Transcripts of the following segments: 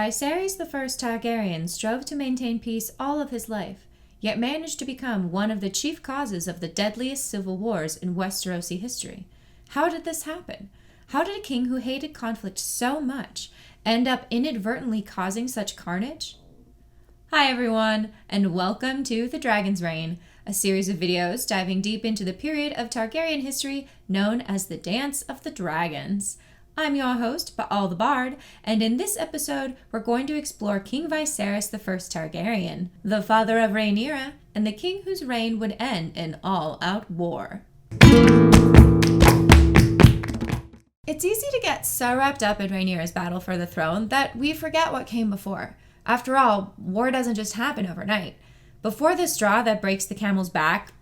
Viserys I Targaryen strove to maintain peace all of his life, yet managed to become one of the chief causes of the deadliest civil wars in Westerosi history. How did this happen? How did a king who hated conflict so much end up inadvertently causing such carnage? Hi everyone, and welcome to The Dragon's Reign, a series of videos diving deep into the period of Targaryen history known as the Dance of the Dragons. I'm your host, Baal the Bard, and in this episode, we're going to explore King Viserys I Targaryen, the father of Rhaenyra, and the king whose reign would end in all-out war. It's easy to get so wrapped up in Rhaenyra's battle for the throne that we forget what came before. After all, war doesn't just happen overnight. Before the straw that breaks the camel's back,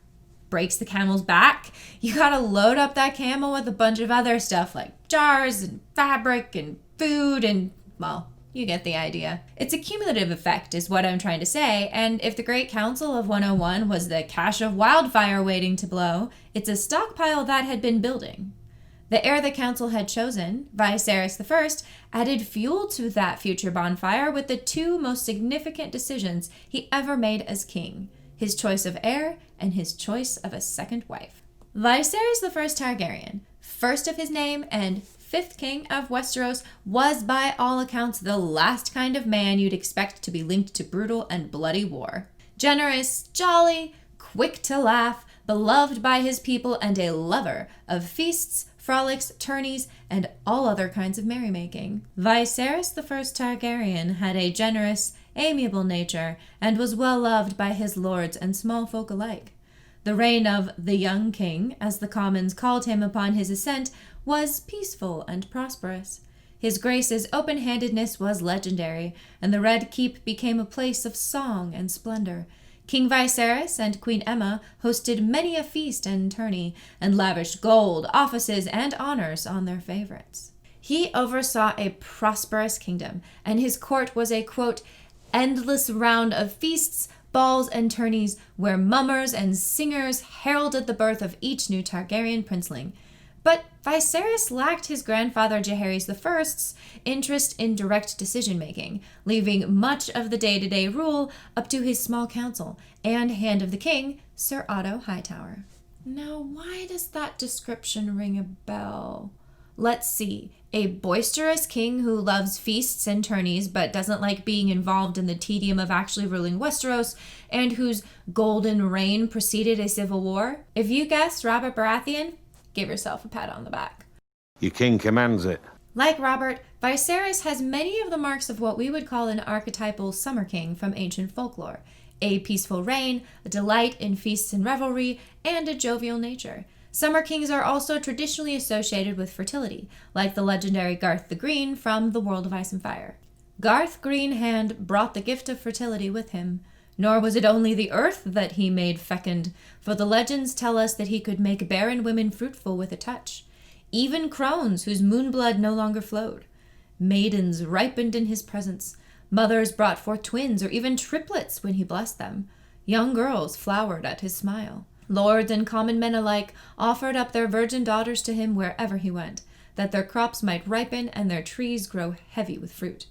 you gotta load up that camel with a bunch of other stuff like jars and fabric and food and, well, you get the idea. It's a cumulative effect is what I'm trying to say, and if the Great Council of 101 was the cache of wildfire waiting to blow, it's a stockpile that had been building. The heir the council had chosen, Viserys I, added fuel to that future bonfire with the two most significant decisions he ever made as king: his choice of heir and his choice of a second wife. Viserys I Targaryen, first of his name and fifth king of Westeros, was by all accounts the last kind of man you'd expect to be linked to brutal and bloody war. Generous, jolly, quick to laugh, beloved by his people, and a lover of feasts, frolics, tourneys, and all other kinds of merrymaking. Viserys I Targaryen had a generous, amiable nature, and was well loved by his lords and small folk alike. The reign of the young king, as the commons called him upon his ascent, was peaceful and prosperous. His grace's open-handedness was legendary, and the Red Keep became a place of song and splendor. King Viserys and Queen Aemma hosted many a feast and tourney, and lavished gold, offices, and honors on their favorites. He oversaw a prosperous kingdom, and his court was a, quote, endless round of feasts, balls, and tourneys, where mummers and singers heralded the birth of each new Targaryen princeling. But Viserys lacked his grandfather Jaehaerys I's interest in direct decision-making, leaving much of the day-to-day rule up to his small council and Hand of the King, Sir Otto Hightower. Now, why does that description ring a bell? Let's see. A boisterous king who loves feasts and tourneys but doesn't like being involved in the tedium of actually ruling Westeros, and whose golden reign preceded a civil war? If you guessed Robert Baratheon, give yourself a pat on the back. Your king commands it. Like Robert, Viserys has many of the marks of what we would call an archetypal summer king from ancient folklore: a peaceful reign, a delight in feasts and revelry, and a jovial nature. Summer kings are also traditionally associated with fertility, like the legendary Garth the Green from The World of Ice and Fire. Garth Greenhand brought the gift of fertility with him. Nor was it only the earth that he made fecund, for the legends tell us that he could make barren women fruitful with a touch. Even crones whose moonblood no longer flowed. Maidens ripened in his presence. Mothers brought forth twins or even triplets when he blessed them. Young girls flowered at his smile. Lords and common men alike offered up their virgin daughters to him wherever he went, that their crops might ripen and their trees grow heavy with fruit.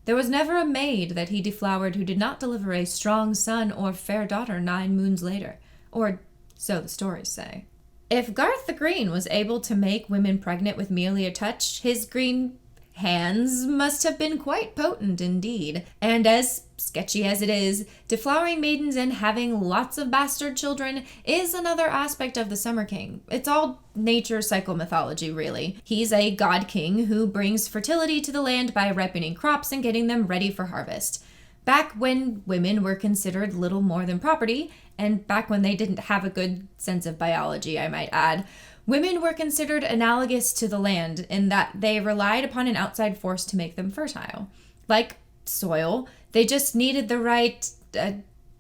There was never a maid that he deflowered who did not deliver a strong son or fair daughter 9 moons later, or so the stories say. If Garth the Green was able to make women pregnant with merely a touch, his green hands must have been quite potent indeed. And as sketchy as it is, deflowering maidens and having lots of bastard children is another aspect of the Summer King. It's all nature cycle mythology, really. He's a god king who brings fertility to the land by ripening crops and getting them ready for harvest. Back when women were considered little more than property, and back when they didn't have a good sense of biology, I might add, women were considered analogous to the land in that they relied upon an outside force to make them fertile. Like soil, they just needed the right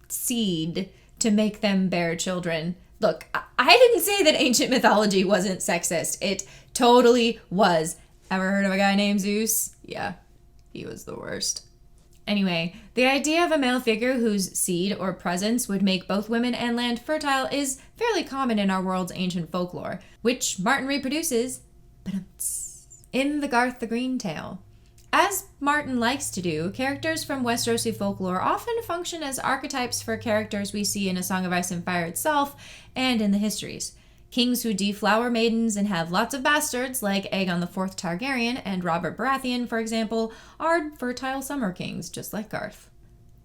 seed to make them bear children. Look, I didn't say that ancient mythology wasn't sexist. It totally was. Ever heard of a guy named Zeus? Yeah, he was the worst. Anyway, the idea of a male figure whose seed or presence would make both women and land fertile is fairly common in our world's ancient folklore, which Martin reproduces in the Garth the Green tale. As Martin likes to do, characters from Westerosi folklore often function as archetypes for characters we see in A Song of Ice and Fire itself and in the histories. Kings who deflower maidens and have lots of bastards, like Aegon IV Targaryen and Robert Baratheon, for example, are fertile summer kings, just like Garth.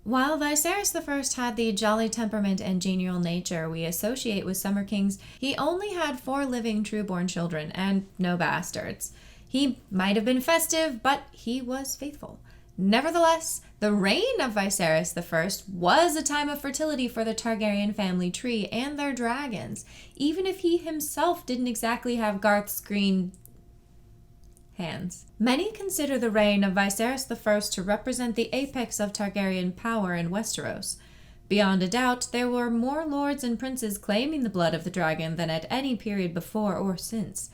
While Viserys I had the jolly temperament and genial nature we associate with summer kings, he only had 4 living true-born children and no bastards. He might have been festive, but he was faithful. Nevertheless, the reign of Viserys I was a time of fertility for the Targaryen family tree and their dragons, even if he himself didn't exactly have Garth's green hands. Many consider the reign of Viserys I to represent the apex of Targaryen power in Westeros. Beyond a doubt, there were more lords and princes claiming the blood of the dragon than at any period before or since.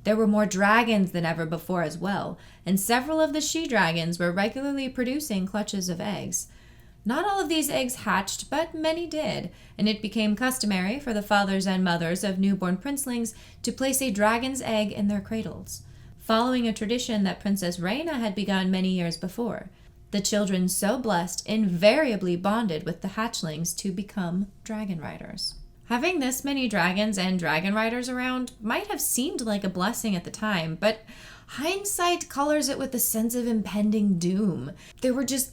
There were more dragons than ever before as well, and several of the she-dragons were regularly producing clutches of eggs. Not all of these eggs hatched, but many did, and it became customary for the fathers and mothers of newborn princelings to place a dragon's egg in their cradles, following a tradition that Princess Rhaena had begun many years before. The children so blessed invariably bonded with the hatchlings to become dragon riders. Having this many dragons and dragon riders around might have seemed like a blessing at the time, but hindsight colors it with a sense of impending doom. There were just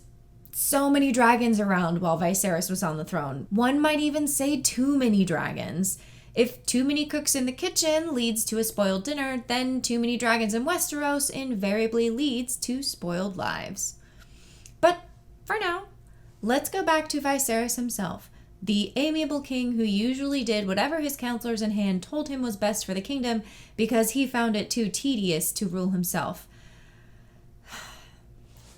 so many dragons around while Viserys was on the throne. One might even say too many dragons. If too many cooks in the kitchen leads to a spoiled dinner, then too many dragons in Westeros invariably leads to spoiled lives. But for now, let's go back to Viserys himself, the amiable king who usually did whatever his counselors in hand told him was best for the kingdom because he found it too tedious to rule himself.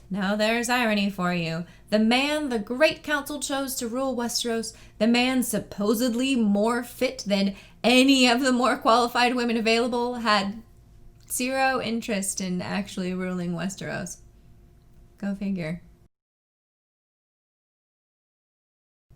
Now there's irony for you. The man the Great Council chose to rule Westeros, the man supposedly more fit than any of the more qualified women available, had zero interest in actually ruling Westeros. Go figure.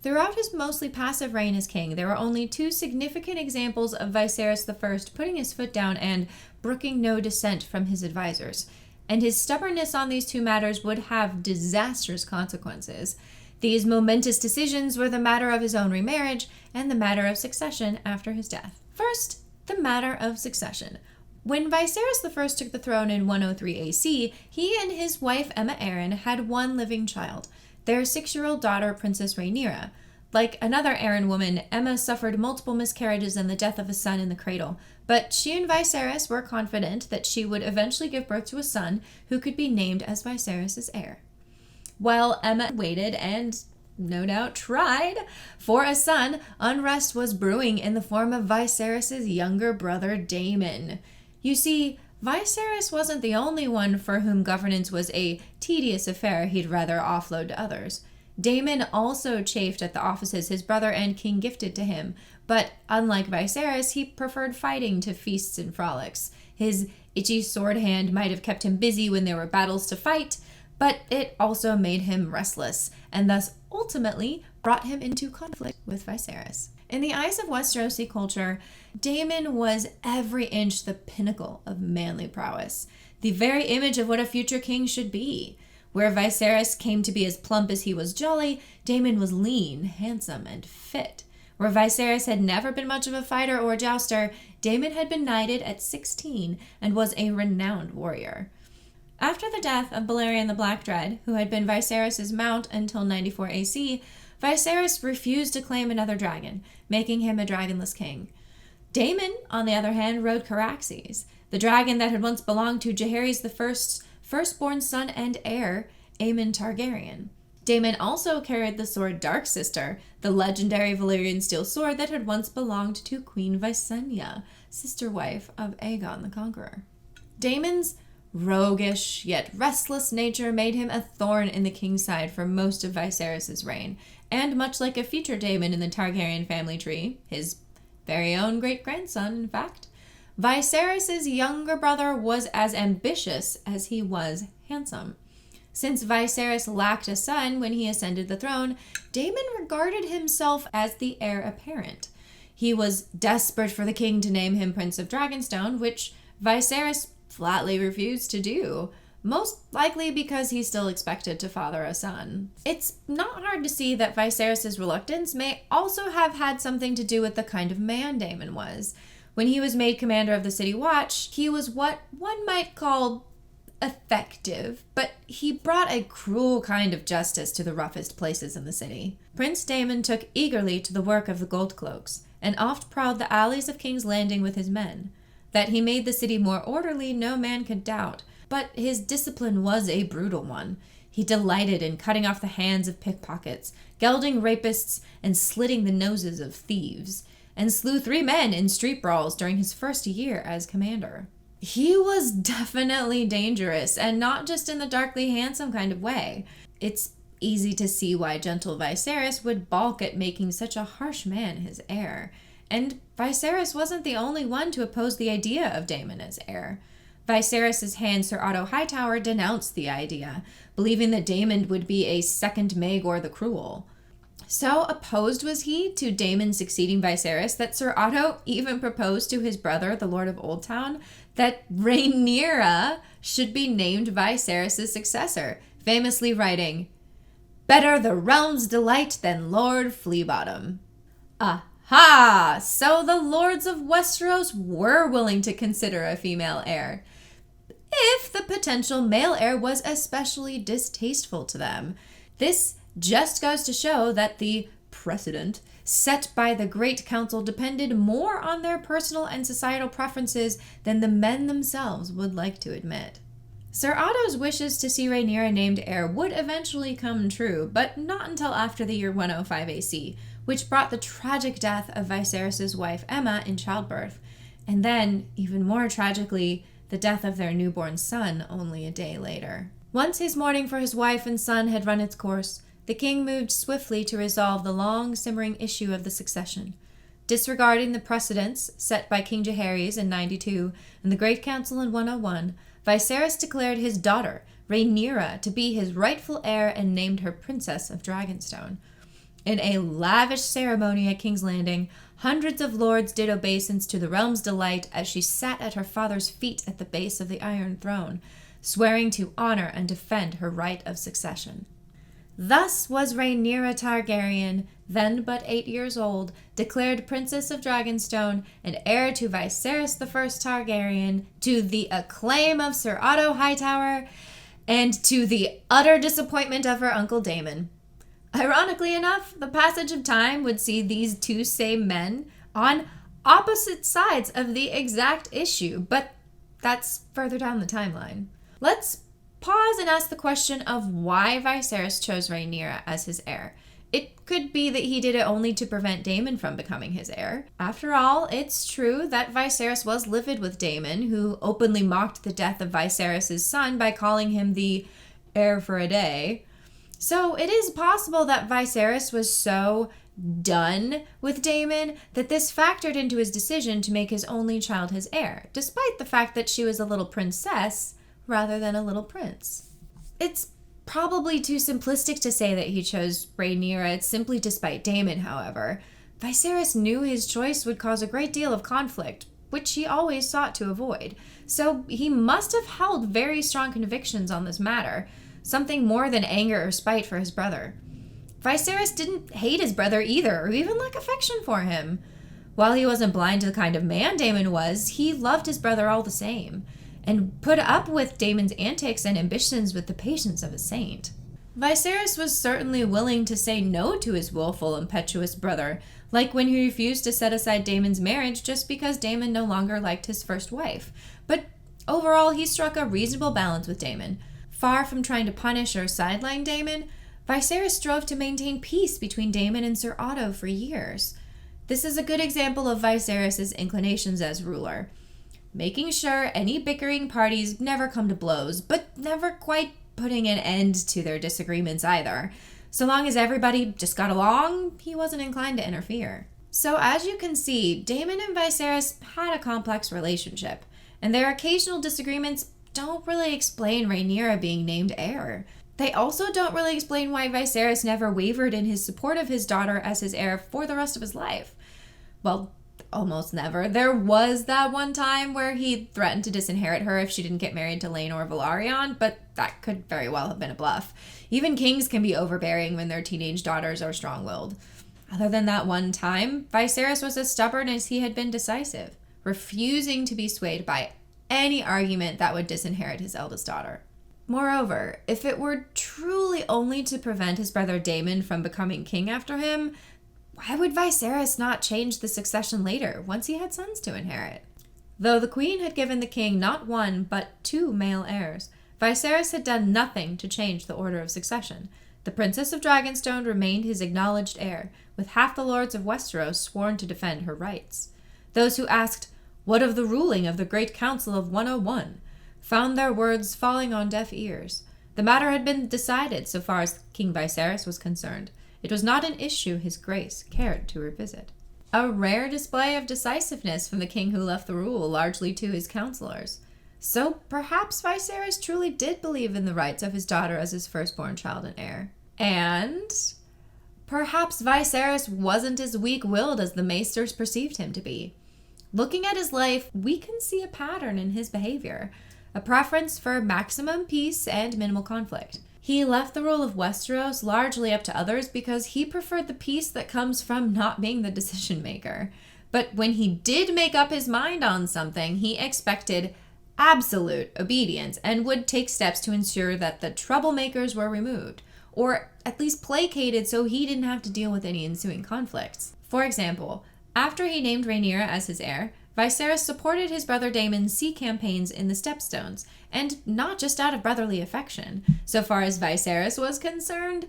Throughout his mostly passive reign as king, there were only 2 significant examples of Viserys I putting his foot down and brooking no dissent from his advisors. And his stubbornness on these 2 matters would have disastrous consequences. These momentous decisions were the matter of his own remarriage and the matter of succession after his death. First, the matter of succession. When Viserys I took the throne in 103 AC, he and his wife Aemma Arryn had 1 living child, their 6-year-old daughter, Princess Rhaenyra. Like another Arryn woman, Aemma suffered multiple miscarriages and the death of a son in the cradle, but she and Viserys were confident that she would eventually give birth to a son who could be named as Viserys' heir. While Aemma waited and, no doubt, tried for a son, unrest was brewing in the form of Viserys' younger brother, Daemon. You see, Viserys wasn't the only one for whom governance was a tedious affair he'd rather offload to others. Daemon also chafed at the offices his brother and king gifted to him, but unlike Viserys, he preferred fighting to feasts and frolics. His itchy sword hand might have kept him busy when there were battles to fight, but it also made him restless, and thus ultimately brought him into conflict with Viserys. In the eyes of Westerosi culture, Daemon was every inch the pinnacle of manly prowess, the very image of what a future king should be. Where Viserys came to be as plump as he was jolly, Daemon was lean, handsome, and fit. Where Viserys had never been much of a fighter or jouster, Daemon had been knighted at 16 and was a renowned warrior. After the death of Balerion the Black-Dread, who had been Viserys' mount until 94 AC, Viserys refused to claim another dragon, making him a dragonless king. Daemon, on the other hand, rode Caraxes, the dragon that had once belonged to Jaehaerys I's firstborn son and heir, Aemon Targaryen. Daemon also carried the sword Dark Sister, the legendary Valyrian steel sword that had once belonged to Queen Visenya, sister wife of Aegon the Conqueror. Daemon's roguish yet restless nature made him a thorn in the king's side for most of Viserys' reign, and much like a future Daemon in the Targaryen family tree, his very own great-grandson, in fact, Viserys' younger brother was as ambitious as he was handsome. Since Viserys lacked a son when he ascended the throne, Daemon regarded himself as the heir apparent. He was desperate for the king to name him Prince of Dragonstone, which Viserys flatly refused to do. most likely because he still expected to father a son. It's not hard to see that Viserys' reluctance may also have had something to do with the kind of man Daemon was. When he was made commander of the City Watch, he was what one might call effective, but he brought a cruel kind of justice to the roughest places in the city. Prince Daemon took eagerly to the work of the Gold Cloaks, and oft prowled the alleys of King's Landing with his men. That he made the city more orderly no man could doubt, but his discipline was a brutal one. He delighted in cutting off the hands of pickpockets, gelding rapists, and slitting the noses of thieves, and slew 3 men in street brawls during his first year as commander. He was definitely dangerous, and not just in the darkly handsome kind of way. It's easy to see why gentle Viserys would balk at making such a harsh man his heir. And Viserys wasn't the only one to oppose the idea of Daemon as heir. Viserys' hand Sir Otto Hightower denounced the idea, believing that Daemon would be a second Maegor the Cruel. So opposed was he to Daemon succeeding Viserys that Sir Otto even proposed to his brother, the Lord of Oldtown, that Rhaenyra should be named Viserys' successor, famously writing, "Better the realm's delight than Lord Fleabottom." Aha! So the lords of Westeros were willing to consider a female heir, if the potential male heir was especially distasteful to them. This just goes to show that the precedent set by the Great Council depended more on their personal and societal preferences than the men themselves would like to admit. Sir Otto's wishes to see Rhaenyra named heir would eventually come true, but not until after the year 105 AC, which brought the tragic death of Viserys' wife Aemma in childbirth, and then, even more tragically, the death of their newborn son only a day later. Once his mourning for his wife and son had run its course, the king moved swiftly to resolve the long simmering issue of the succession. Disregarding the precedents set by King Jaehaerys in 92 and the Great Council in 101, Viserys declared his daughter, Rhaenyra, to be his rightful heir and named her Princess of Dragonstone. In a lavish ceremony at King's Landing, hundreds of lords did obeisance to the realm's delight as she sat at her father's feet at the base of the Iron Throne, swearing to honor and defend her right of succession. Thus was Rhaenyra Targaryen, then but 8 years old, declared Princess of Dragonstone and heir to Viserys I Targaryen, to the acclaim of Sir Otto Hightower, and to the utter disappointment of her uncle Daemon. Ironically enough, the passage of time would see these two same men on opposite sides of the exact issue, but that's further down the timeline. Let's pause and ask the question of why Viserys chose Rhaenyra as his heir. It could be that he did it only to prevent Daemon from becoming his heir. After all, it's true that Viserys was livid with Daemon, who openly mocked the death of Viserys' son by calling him the heir for a day. So it is possible that Viserys was so done with Daemon that this factored into his decision to make his only child his heir, despite the fact that she was a little princess rather than a little prince. It's probably too simplistic to say that he chose Rhaenyra simply to spite Daemon, however. Viserys knew his choice would cause a great deal of conflict, which he always sought to avoid. So he must have held very strong convictions on this matter, something more than anger or spite for his brother. Viserys didn't hate his brother either, or even lack affection for him. While he wasn't blind to the kind of man Daemon was, he loved his brother all the same, and put up with Daemon's antics and ambitions with the patience of a saint. Viserys was certainly willing to say no to his willful, impetuous brother, like when he refused to set aside Daemon's marriage just because Daemon no longer liked his first wife. But overall, he struck a reasonable balance with Daemon. Far from trying to punish or sideline Daemon, Viserys strove to maintain peace between Daemon and Sir Otto for years. This is a good example of Viserys' inclinations as ruler, making sure any bickering parties never come to blows, but never quite putting an end to their disagreements either. So long as everybody just got along, he wasn't inclined to interfere. So as you can see, Daemon and Viserys had a complex relationship, and their occasional disagreements don't really explain Rhaenyra being named heir. They also don't really explain why Viserys never wavered in his support of his daughter as his heir for the rest of his life. Well, almost never. There was that one time where he threatened to disinherit her if she didn't get married to Laenor Velaryon, but that could very well have been a bluff. Even kings can be overbearing when their teenage daughters are strong-willed. Other than that one time, Viserys was as stubborn as he had been decisive, refusing to be swayed by any argument that would disinherit his eldest daughter. Moreover, if it were truly only to prevent his brother Daemon from becoming king after him, why would Viserys not change the succession later, once he had sons to inherit? Though the queen had given the king not one, but 2 male heirs, Viserys had done nothing to change the order of succession. The Princess of Dragonstone remained his acknowledged heir, with half the lords of Westeros sworn to defend her rights. Those who asked, "What of the ruling of the Great Council of 101?" found their words falling on deaf ears. The matter had been decided so far as King Viserys was concerned. It was not an issue his grace cared to revisit. A rare display of decisiveness from the king who left the rule largely to his counselors. So perhaps Viserys truly did believe in the rights of his daughter as his firstborn child and heir. And perhaps Viserys wasn't as weak-willed as the maesters perceived him to be. Looking at his life, we can see a pattern in his behavior, a preference for maximum peace and minimal conflict. He left the rule of Westeros largely up to others because he preferred the peace that comes from not being the decision maker. But when he did make up his mind on something, he expected absolute obedience and would take steps to ensure that the troublemakers were removed, or at least placated so he didn't have to deal with any ensuing conflicts. For example, after he named Rhaenyra as his heir, Viserys supported his brother Daemon's sea campaigns in the Stepstones, and not just out of brotherly affection. So far as Viserys was concerned,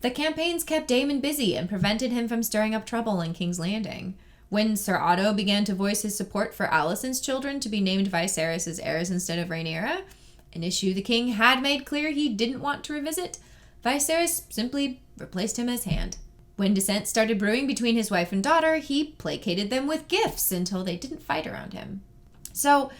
the campaigns kept Daemon busy and prevented him from stirring up trouble in King's Landing. When Ser Otto began to voice his support for Alicent's children to be named Viserys' heirs instead of Rhaenyra, an issue the king had made clear he didn't want to revisit, Viserys simply replaced him as hand. When dissent started brewing between his wife and daughter, he placated them with gifts until they didn't fight around him. So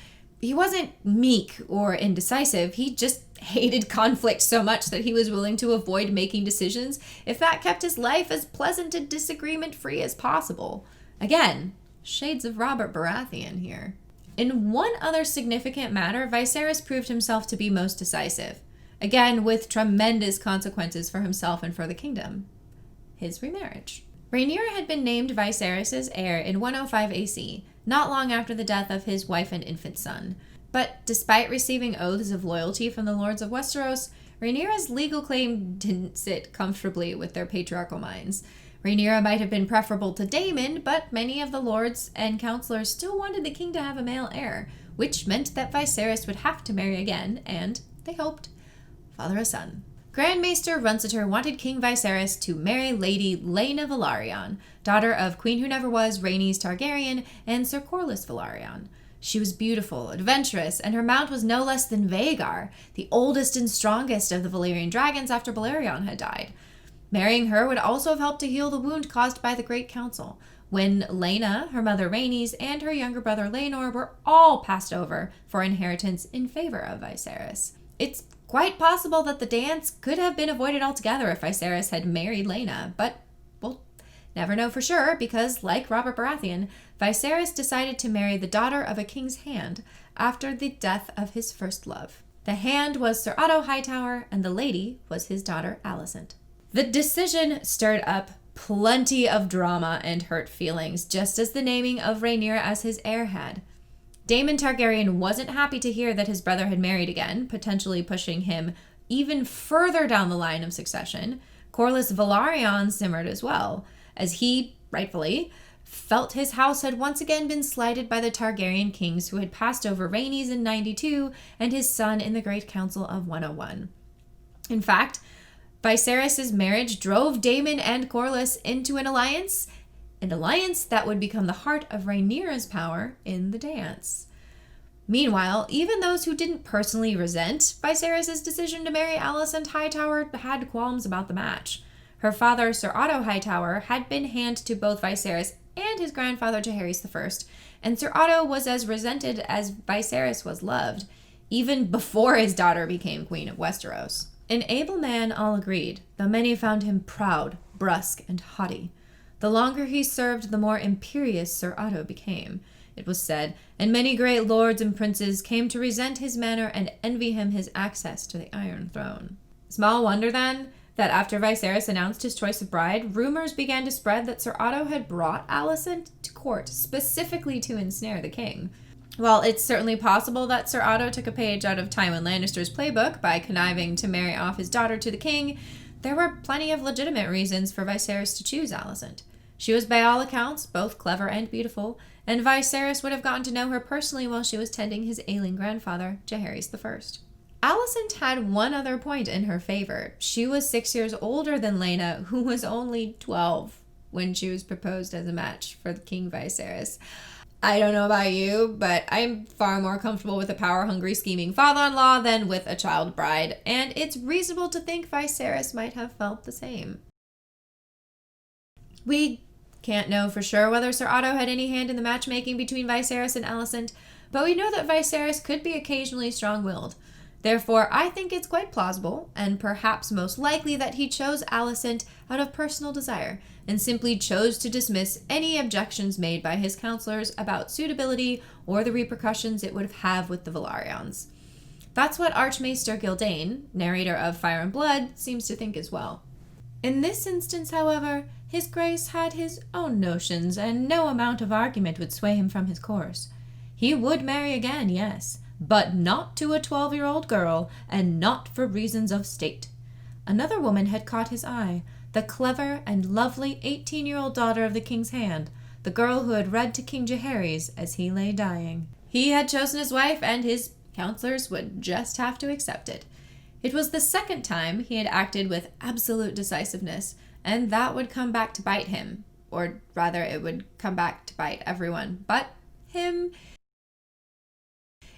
he wasn't meek or indecisive. He just hated conflict so much that he was willing to avoid making decisions if that kept his life as pleasant and disagreement-free as possible. Again, shades of Robert Baratheon here. In one other significant matter, Viserys proved himself to be most decisive. Again, with tremendous consequences for himself and for the kingdom. His remarriage. Rhaenyra had been named Viserys' heir in 105 AC, not long after the death of his wife and infant son. But despite receiving oaths of loyalty from the lords of Westeros, Rhaenyra's legal claim didn't sit comfortably with their patriarchal minds. Rhaenyra might have been preferable to Daemon, but many of the lords and counselors still wanted the king to have a male heir, which meant that Viserys would have to marry again, and, they hoped, father a son. Grand Maester Runciter wanted King Viserys to marry Lady Laena Velaryon, daughter of Queen Who Never Was Rhaenys Targaryen and Ser Corlys Velaryon. She was beautiful, adventurous, and her mount was no less than Vhagar, the oldest and strongest of the Valyrian dragons after Balerion had died. Marrying her would also have helped to heal the wound caused by the Great Council, when Laena, her mother Rhaenys, and her younger brother Laenor were all passed over for inheritance in favor of Viserys. It's quite possible that the dance could have been avoided altogether if Viserys had married Laena, but we'll never know for sure because, like Robert Baratheon, Viserys decided to marry the daughter of a king's hand after the death of his first love. The hand was Ser Otto Hightower, and the lady was his daughter Alicent. The decision stirred up plenty of drama and hurt feelings, just as the naming of Rhaenyra as his heir had. Daemon Targaryen wasn't happy to hear that his brother had married again, potentially pushing him even further down the line of succession. Corlys Velaryon simmered as well, as he, rightfully, felt his house had once again been slighted by the Targaryen kings who had passed over Rhaenys in 92 and his son in the Great Council of 101. In fact, Viserys' marriage drove Daemon and Corlys into an alliance that would become the heart of Rhaenyra's power in the dance. Meanwhile, even those who didn't personally resent Viserys' decision to marry Alicent Hightower had qualms about the match. Her father, Ser Otto Hightower, had been hand to both Viserys and his grandfather Jaehaerys I, and Ser Otto was as resented as Viserys was loved, even before his daughter became Queen of Westeros. An able man, all agreed, though many found him proud, brusque, and haughty. The longer he served, the more imperious Sir Otto became, it was said, and many great lords and princes came to resent his manner and envy him his access to the Iron Throne. Small wonder, then, that after Viserys announced his choice of bride, rumors began to spread that Sir Otto had brought Alicent to court specifically to ensnare the king. While it's certainly possible that Sir Otto took a page out of Tywin Lannister's playbook by conniving to marry off his daughter to the king, there were plenty of legitimate reasons for Viserys to choose Alicent. She was by all accounts both clever and beautiful, and Viserys would have gotten to know her personally while she was tending his ailing grandfather, Jaehaerys I. Alicent had one other point in her favor. She was 6 years older than Laena, who was only 12 when she was proposed as a match for King Viserys. I don't know about you, but I'm far more comfortable with a power-hungry, scheming father-in-law than with a child bride, and it's reasonable to think Viserys might have felt the same. We can't know for sure whether Sir Otto had any hand in the matchmaking between Viserys and Alicent, but we know that Viserys could be occasionally strong-willed. Therefore, I think it's quite plausible, and perhaps most likely, that he chose Alicent out of personal desire, and simply chose to dismiss any objections made by his counselors about suitability or the repercussions it would have with the Velaryons. That's what Archmaester Gildane, narrator of Fire and Blood, seems to think as well. In this instance, however, his grace had his own notions, and no amount of argument would sway him from his course. He would marry again, yes, but not to a 12-year-old girl, and not for reasons of state. Another woman had caught his eye, the clever and lovely 18-year-old daughter of the king's hand, the girl who had read to King Jaehaerys as he lay dying. He had chosen his wife, and his counselors would just have to accept it. It was the second time he had acted with absolute decisiveness, and that would come back to bite him. Or rather, it would come back to bite everyone but him.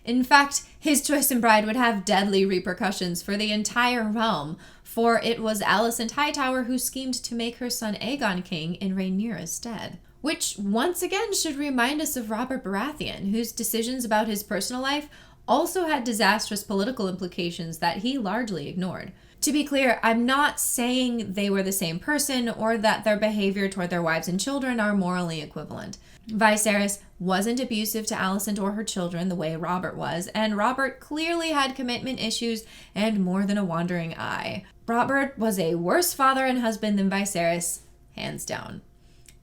In fact, his choice in bride would have deadly repercussions for the entire realm, for it was Alicent Hightower who schemed to make her son Aegon king in Rhaenyra's stead. Which, once again, should remind us of Robert Baratheon, whose decisions about his personal life also had disastrous political implications that he largely ignored. To be clear, I'm not saying they were the same person or that their behavior toward their wives and children are morally equivalent. Viserys wasn't abusive to Alicent or her children the way Robert was, and Robert clearly had commitment issues and more than a wandering eye. Robert was a worse father and husband than Viserys, hands down.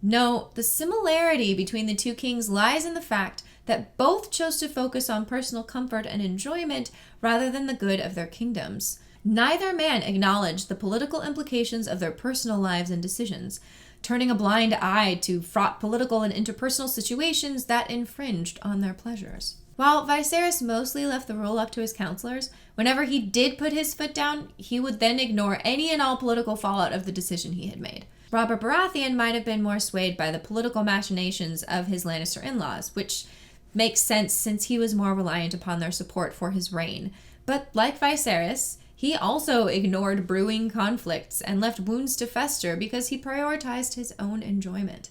No, the similarity between the two kings lies in the fact that both chose to focus on personal comfort and enjoyment rather than the good of their kingdoms. Neither man acknowledged the political implications of their personal lives and decisions, turning a blind eye to fraught political and interpersonal situations that infringed on their pleasures. While Viserys mostly left the rule up to his counselors, whenever he did put his foot down, he would then ignore any and all political fallout of the decision he had made. Robert Baratheon might have been more swayed by the political machinations of his Lannister in-laws, which makes sense since he was more reliant upon their support for his reign. But like Viserys, he also ignored brewing conflicts and left wounds to fester because he prioritized his own enjoyment.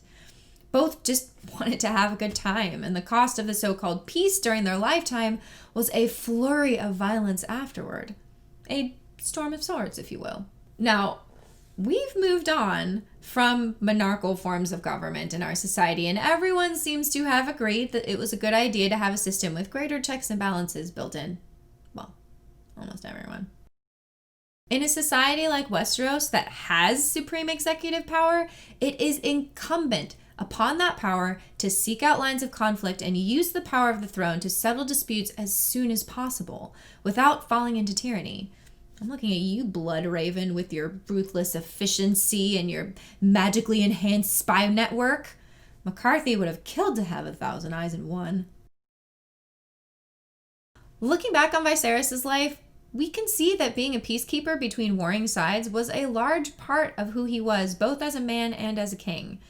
Both just wanted to have a good time, and the cost of the so-called peace during their lifetime was a flurry of violence afterward. A storm of swords, if you will. Now, we've moved on from monarchical forms of government in our society, and everyone seems to have agreed that it was a good idea to have a system with greater checks and balances built in. Well, almost everyone. In a society like Westeros that has supreme executive power, it is incumbent upon that power to seek out lines of conflict and use the power of the throne to settle disputes as soon as possible, without falling into tyranny. I'm looking at you, Blood Raven, with your ruthless efficiency and your magically enhanced spy network. McCarthy would have killed to have 1,000 eyes in one. Looking back on Viserys' life, we can see that being a peacekeeper between warring sides was a large part of who he was, both as a man and as a king.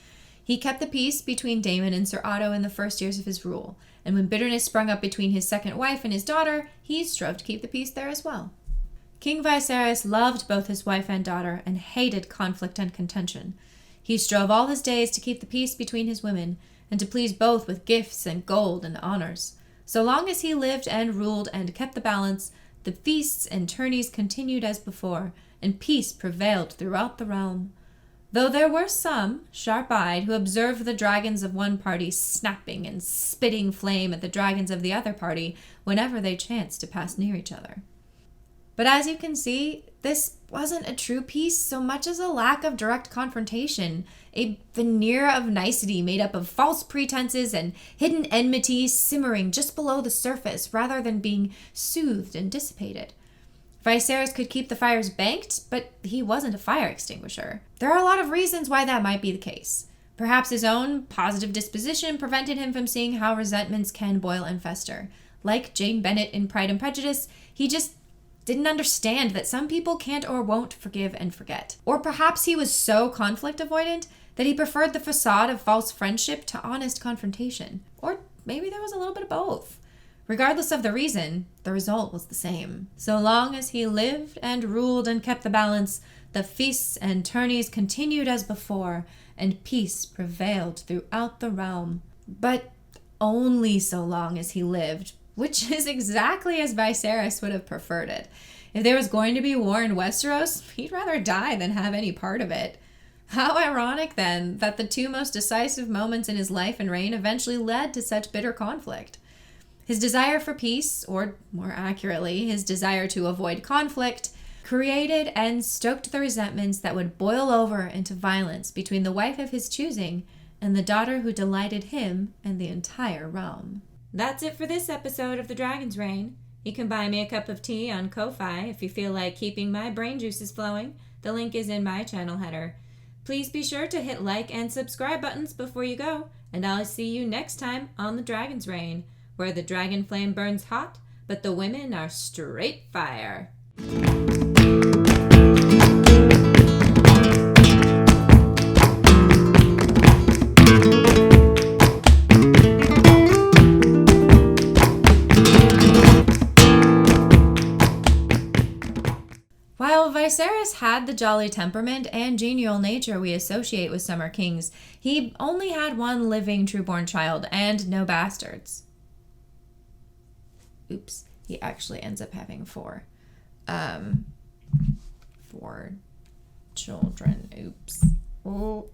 He kept the peace between Daemon and Sir Otto in the first years of his rule, and when bitterness sprung up between his second wife and his daughter, he strove to keep the peace there as well. King Viserys loved both his wife and daughter and hated conflict and contention. He strove all his days to keep the peace between his women, and to please both with gifts and gold and honors. So long as he lived and ruled and kept the balance, the feasts and tourneys continued as before, and peace prevailed throughout the realm. Though there were some, sharp-eyed, who observed the dragons of one party snapping and spitting flame at the dragons of the other party whenever they chanced to pass near each other. But as you can see, this wasn't a true peace so much as a lack of direct confrontation, a veneer of nicety made up of false pretenses and hidden enmities simmering just below the surface rather than being soothed and dissipated. Viserys could keep the fires banked, but he wasn't a fire extinguisher. There are a lot of reasons why that might be the case. Perhaps his own positive disposition prevented him from seeing how resentments can boil and fester. Like Jane Bennet in Pride and Prejudice, he just didn't understand that some people can't or won't forgive and forget. Or perhaps he was so conflict avoidant that he preferred the facade of false friendship to honest confrontation. Or maybe there was a little bit of both. Regardless of the reason, the result was the same. So long as he lived and ruled and kept the balance, the feasts and tourneys continued as before, and peace prevailed throughout the realm. But only so long as he lived, which is exactly as Viserys would have preferred it. If there was going to be war in Westeros, he'd rather die than have any part of it. How ironic, then, that the two most decisive moments in his life and reign eventually led to such bitter conflict. His desire for peace, or more accurately, his desire to avoid conflict, created and stoked the resentments that would boil over into violence between the wife of his choosing and the daughter who delighted him and the entire realm. That's it for this episode of The Dragon's Reign. You can buy me a cup of tea on Ko-Fi if you feel like keeping my brain juices flowing. The link is in my channel header. Please be sure to hit like and subscribe buttons before you go, and I'll see you next time on The Dragon's Reign, where the dragon flame burns hot, but the women are straight fire. While Viserys had the jolly temperament and genial nature we associate with summer kings, he only had one living true-born child and no bastards. Oops, he actually ends up having four children. Oops. Oh.